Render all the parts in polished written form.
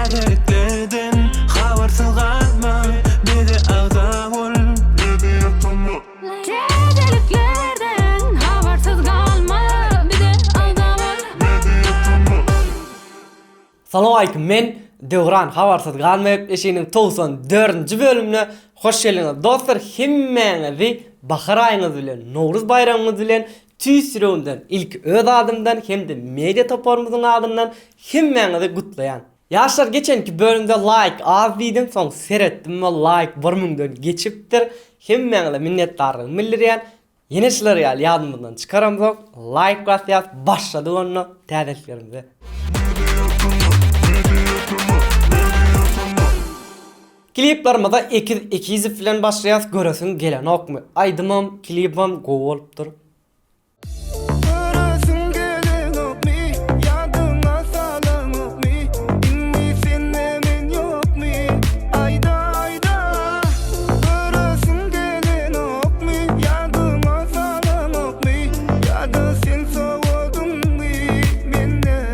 Täzeliklerden habarsız kalma, bir de ağda ol, bir de yapma. Täzeliklerden habarsız kalma, bir de ağda ol, bir de yapma. Salamu aleyküm, men Döwran habarsız galmayıp eşinin 94-nji bölümüne hoş geldiniz. Dostlar, hemmeňizi bahar aýyňyz bilen, Nowruz bayramyňyz bilen tüýsüründen, ilk öz adımdan hem de media toparymyzyň adından hemmeňizi gutlaýan. Yaşlar, geçenki bölümde like az diýdim, soň seretdim we like 1000'den geçipdir. Hemmeňize minnetdarlygymy bildirýän. Ýene şeler ýaly ýadymyzdan çykaramyk. Like basýas, başlady onu täzeliklerimize. Kliplarımda 200 filan başlayas, göresin gelen okmy. Aydymam, klipim go bolupdyr. Göresin gelen okmy, yadyna salan okmy. Inni sende men ýokmy, ayda ayda. Göresin gelen okmy, yadyna salan okmy. Ýa-da sen sowadyňmy menden.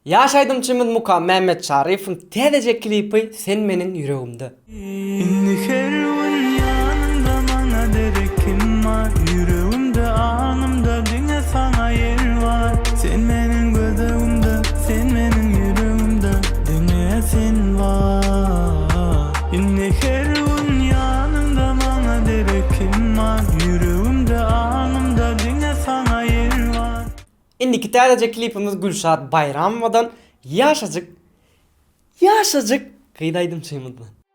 Yaşaydımçımız Muka Mehmet Şarif'in täzece klipi Sen Menin Yüreğimde. Inni her gün yanımda bana derek kim var? Yüreğimde, anımda, dünya sana yer var. Sen benim gözümde, sen benim yüreğimde, dünya sen var. Inni her gün yanımda bana derek kim var? Yüreğimde, anımda, dünya sana yer var. İndiki täzece klipimiz Gülşat Bayramovadan yaşacık kıydaydım.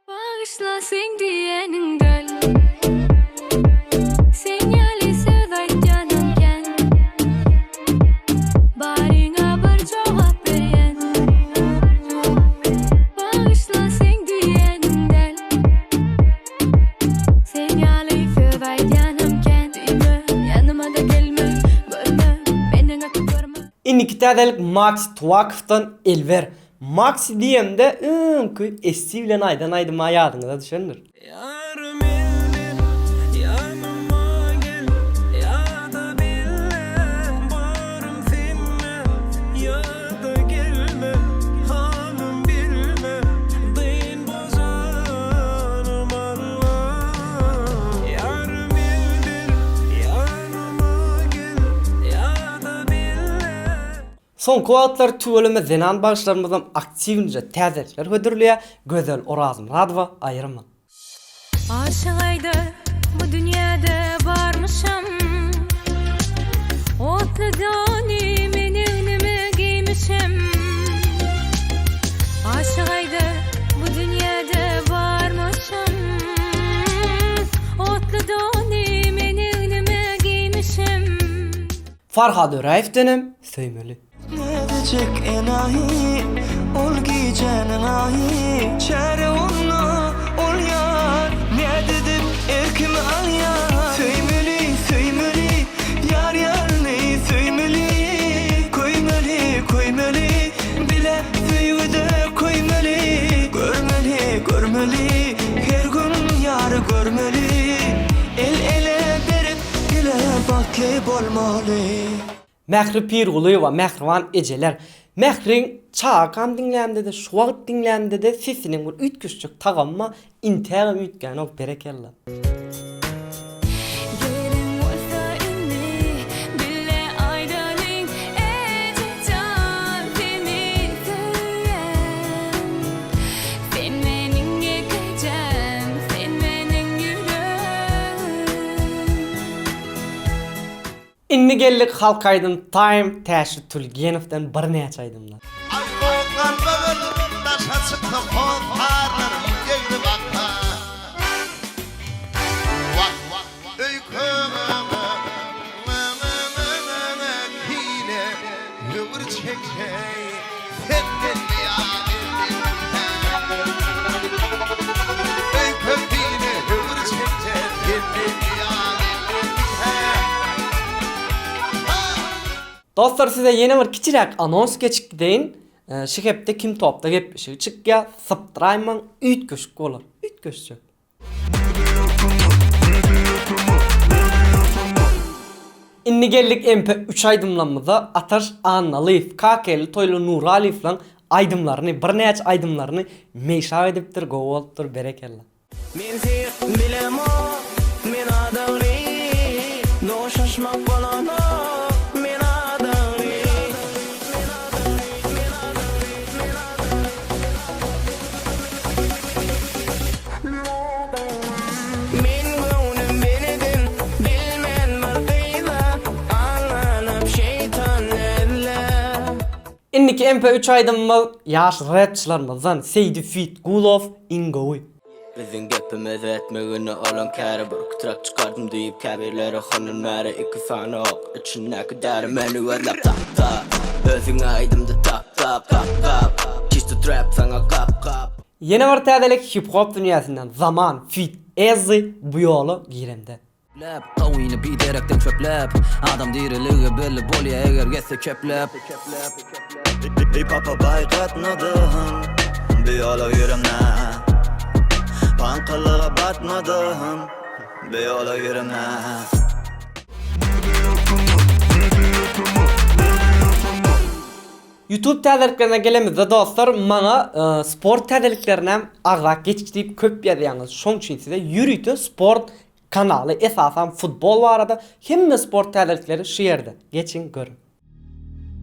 Bağışla sen diyenin göl, sen ýaly söz aýtýanymken, baryňa bir jogap berýän. Bağışla sen diyenin göl, sen ýaly söz aýtýanymken, diýme, ýanyma da gelme, görme, meniň akyp görme. İndiki täzelik Max Tuvakov'dan Elver. Max diýende esti bilen aydan aydyma ýadyňyza düşendir. Yarım eldir, yanıma gel, ya da bile, barım sinme, ya da gelme, hanım bilme, deyin bozarım Allah. Yarım eldir, yanıma gel, ya da bile. Son kuatlar tüweleme zenan başlarımızdan aktivnce täzelikler hödürlüýär. Gözel Orazm Radwa aýyrma. Aşığaydı bu dünyada varmışım, otlu doni meni önüme giymişim. Aşığaydı bu dünyada varmışım, otlu doni meni önüme giymişim. Farhad Öraýew denem söýmeli. Ne diyecek enayi, ol giyeceğin ayi. Çare onu, ol yar. Ne dedim erkimi al yar. Söymeli, söymeli, yar yar ne söymeli. Koymeli, koymeli, bile büyüde koymeli. Görmeli, görmeli, her gün yarı görmeli. El ele berip, dile bakıp olmalı. Mehri Pirguluy we Mehriwan ejeler. Mehriň çakam dinlämde-de, şuwagt dinlämde-de sesiniň bir üýtgüçlik tagamma intägem üýtgän ok berekella. Gelin olsa inni, bile aýdalyň, ejecan seni söýen. Sen meniň gecem, sen meniň yüreğim. Inni geldik halkaydın Time Täşi Tulgenow'dan bir näçe aýdymlar. Ay boğan bağırdım daşa çıktım kontarlarım değdi bakma. Vak öykümü hile yıvır çekey senden öyküm hile yıvır çekey senden Dostlar, size yeni bir kiçirak anons geçip gideyin. Şu hepde kim topda gepmişi çıkya subscribe'man üýtgüçük bolar. Üýtgüçük. Inni geldik MP3 aydımlanmada Ataş Analiyev, KK'li Toylu Nuraliyev lan aydımlarını, bir näçe aydımlarını meşa edipdir, gowy bolupdyr, berekella. Men sen bilemo, men adagri, no şaşmak bolana, men adagri. Men gönlüm benedin, bilmen marqıyla, anlanıp şeytan elle. Inniki MP3 aydymyz ýaş rapçylarymyzdan Seydi Fit Gulov Ingowy. Bizim gepimiz etmegini olan kere bir trak çıkardım deyip kabirlere hanımlara iki fana ok içine kadar meni verlap tap tap özüne aydımda tap tap tap tap kişti trap sana kap kap. Yeni bir täzelik hip hop dünyasından Zaman, Fit, Ezzy bu yolu giremde. Lap qawini biderekden çöplep adam diriliği belli bolya eger getse köplep Hip hop'a bayqatmadım bir yola yürümne Pankalığa batmadım bir yola yürümne YouTube täzeliklerine gelemizde dostlar, mana sport täzeliklerine agrak geçip köp ýazýaňyz. Şoň üçin size Yürütü sport kanaly, esasan futbol barada hemme sport täzelikleri şu ýerde. Geçin görün.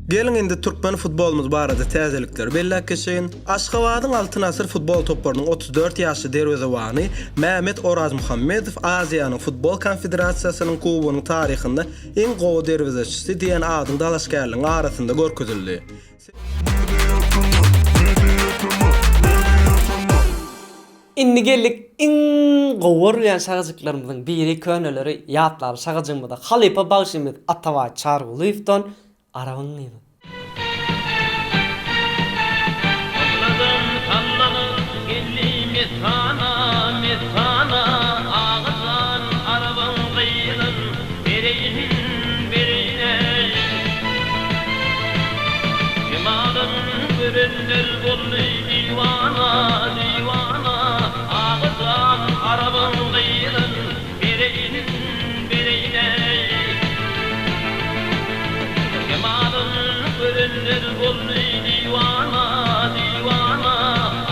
Gelin indi Türkmen futbolumuz barada täzelikleri belli keçeyin. Aşgabatyň Altyn Asyr futbol toplarynyň 34 ýaşly derwezewany Mehmet Oraz Muhammedow Aziýanyň Futbol Konfederasiýasynyň kubunyň taryhynda en gowy derwezeçisi diýen adyň dalaşgarlygyň arasynda görkezildi. Inni geldik in gowur ýan şagajyklarymyzyň biri köneleri ýatlary şagajygymyzda Halipa Bagşymyz Ataway Çargulywdan aragyny. Topladım sallanıp geldim sana ağızdan araban kıyılın birine Cemalın görünür golü divana ağızdan araban kıyılın birine Cemalın görünür golü divana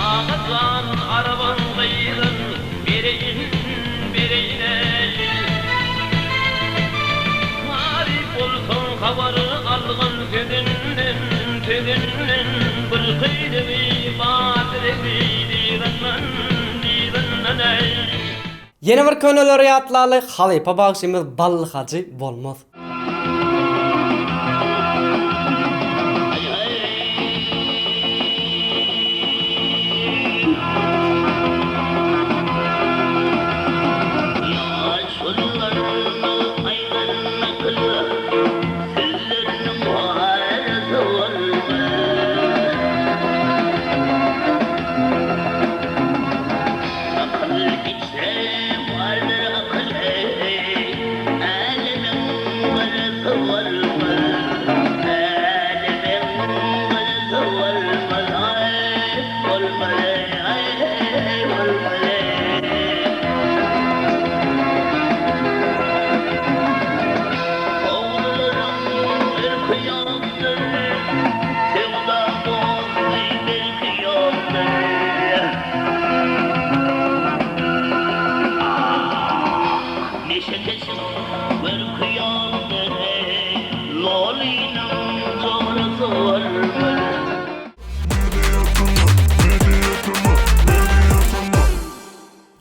ağızdan araban kıyılın birine Marif olsun havarı algın tüdünden bir kıydığı badrevi direnmen Yeni bir köneleri ýatlaly Halipa Bagşymyz ballyhacy bolmaz.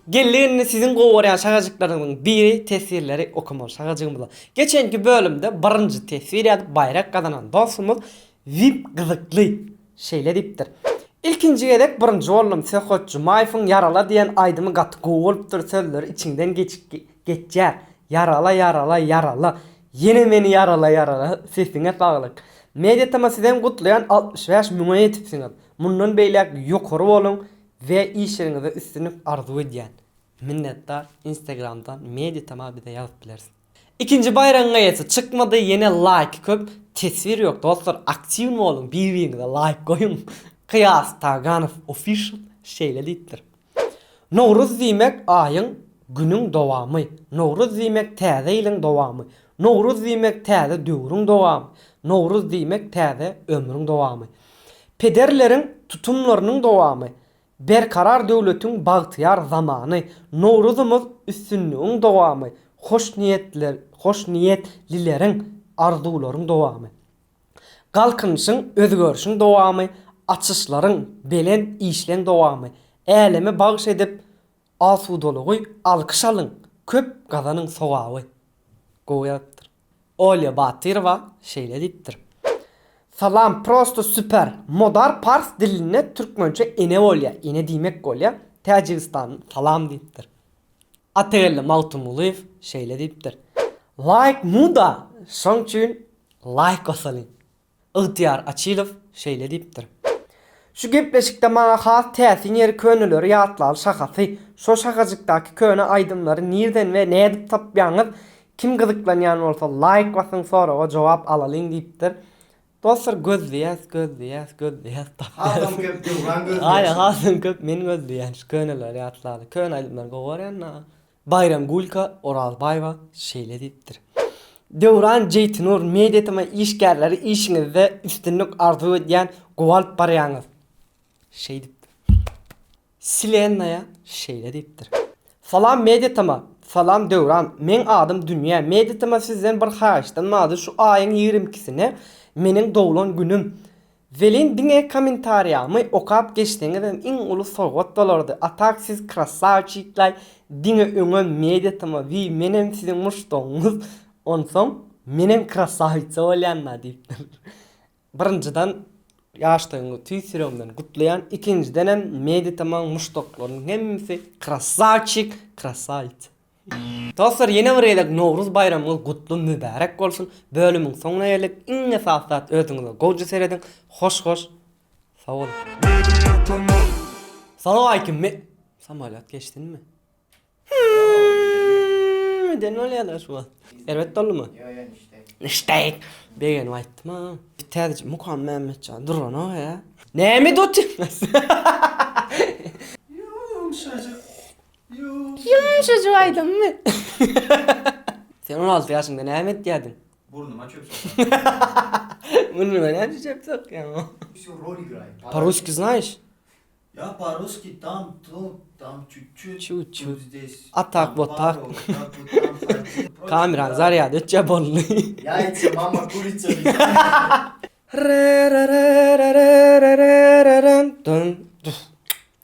Gelin sizin gowaryan şagajyklarynyň biri tesirleri okumaly şagajygymyzda. Geçenki bölümde birinji tesir ýazyp bayrak kazanan dostumuz VIP gyzykly şeýle dipdir. İlkinji gedek birinji bolum Sehot Jumaýewiň Yarala diýen aýdymy gaty gowulypdyr, sözleri içinden geçýär. Yarala. Yine meni yarala sesiňe saglyk. Media tamasydan gutlayan 65 miňe ýetipsiňiz. Mundan beýlek ýokary bolun ve işlerinize üstünlük arzu edýän. Minnettar Instagram'dan media tamamı da yazıp bilersin. İkinci bayramına yetse çıkmadı yine like köp tesvir yok dostlar, aktif mi olun birbirinize like koyun. Kıyas Taganov official şeyle dittir. Novruz demek ayın günün dowamy. Novruz demek täze ýylyň dowamy. Novruz demek täze döwrüň dowamy. Novruz demek täze ömrüň dowamy. Pederlerin tutumlarının dowamy, berkarar döwletiň bagtyar zamany, Nowruzumuz üstünlüğün dowamy, hoş niyetlileriň arzularyň dowamy. Galkynşyň özgörüşiň dowamy, açyşlaryň belen işleň dowamy. Älemi bagş edip asudalygy alkyş alyň, köp gazanyň sogaby. Goýapdyr. Olya Batyrova şeýle diýipdir. Salam prosto süper. Modar pars diline türkmençe ene olya. Ene diýmek bolýa. Täjikistan salam diýipdir. Ataylı Mawtumuliv şeýle diýipdir. Like muda. Şoň üçin like basalyň. Ygtyar Açylov şeýle diýipdir. Şu gepleşikde maňa has täsin ýeri könüleri ýatlaly şakasy. Şo şakajykdaky köne aýdymlary nirden we nädip tapýaňyz? Kim gyzyklanýan bolsa like basyň, soraga jogap alalyň diýipdir. Dostlar gözleýäs. Adam köp Dewran gözleýär. Aýa hasyn köp men gözleýän köneler ýatlaly. Köne aýdymlar gowarýanna. Bayram Gulka Oralbaýwa şeýle diýipdir. Dewran Jeytinur mediatama işgärleri işiňizde üstünlük arzu edýän gowalp barýaňyz. Şey diýipdir. Silenaya şeýle diýipdir. Salam mediatama, salam Dewran. Men adym Dünýä. Mediatama sizden bir haýyşdan maňa şu aýyň 22-sine meniň dowulan günüm. Welin diňe kommentariýamy okap geçdiňizde iň uly sowgat bolardy. Atak siz krasavçyklar diňe öňe mediatama we menem siziň muşdoňyz. Onsoň menem krasavça bolýanma diýipdir. Birinciden ýaşdyňy tüýsüremden gutlaýan, ikinciden hem mediatamaň muşdoklarynyň hemmisi krasavçyk, krasavça. Dostlar ýene bir elek Nowruz baýramyňyz gutly mübarek bolsun. Bölümiň soňuna geldik. Iň esasat özüňize gowy serediň. Hoş. Sag ol. Salam aýkym. Samalat geçdinmi? Den olýar şu an. Elbet dolmy? Niştek. Begen aýtdym ha. Täze Mukan Mehmetcan durana ýa. Näme dotýmys? Yumşacık aydınmı? Sen 16 yaşında ne emet diyordun? Burnuma çöp soktum. Burnuma ne çöp sok ya? Roli graj. По-русски знаешь? Я по-русски там чуть-чуть. Чуть-чуть. Здесь. А так вот так. Kameran zaryad etçe bollu. Яйца, мама, курица.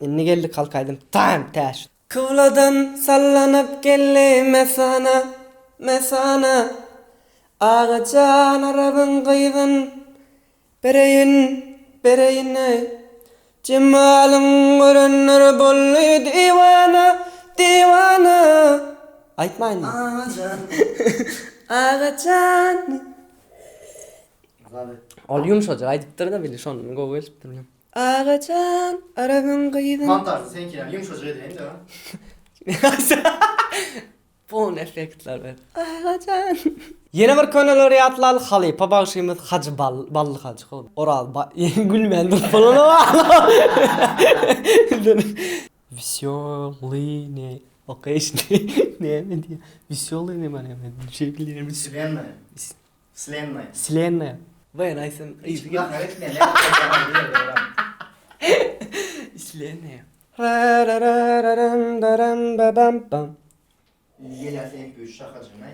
Inni geldi kalkaydım. Tamam taş. Kıvladan sallanıp gelli mesana Ağacan arabın kıyvın bereyin Cemalın görünür bollu divana Aytmayın mı? Ağacan Ol yumuşacık aydıptır da bilir şonunu gogo eliptir bilim Ağacan arabın kıyvın Mantar, seninkiler yumuşacık edeyim de. Bon efektler ver. Ağacan. Yeni bir köneleri yatlalı Halipa bağışıyımız Hacı Ballı Hacı. Oral gülmendir falan ama. Весёлый ne? Okey işte. Ne diye? Весёлый ne bana hemen. Bir şey biliyorum. Сленная. Вен aysen. Ya evet ne? Сленная. Ra ra ra ra ram babam bam. Gel ya senin 3 şakacığına.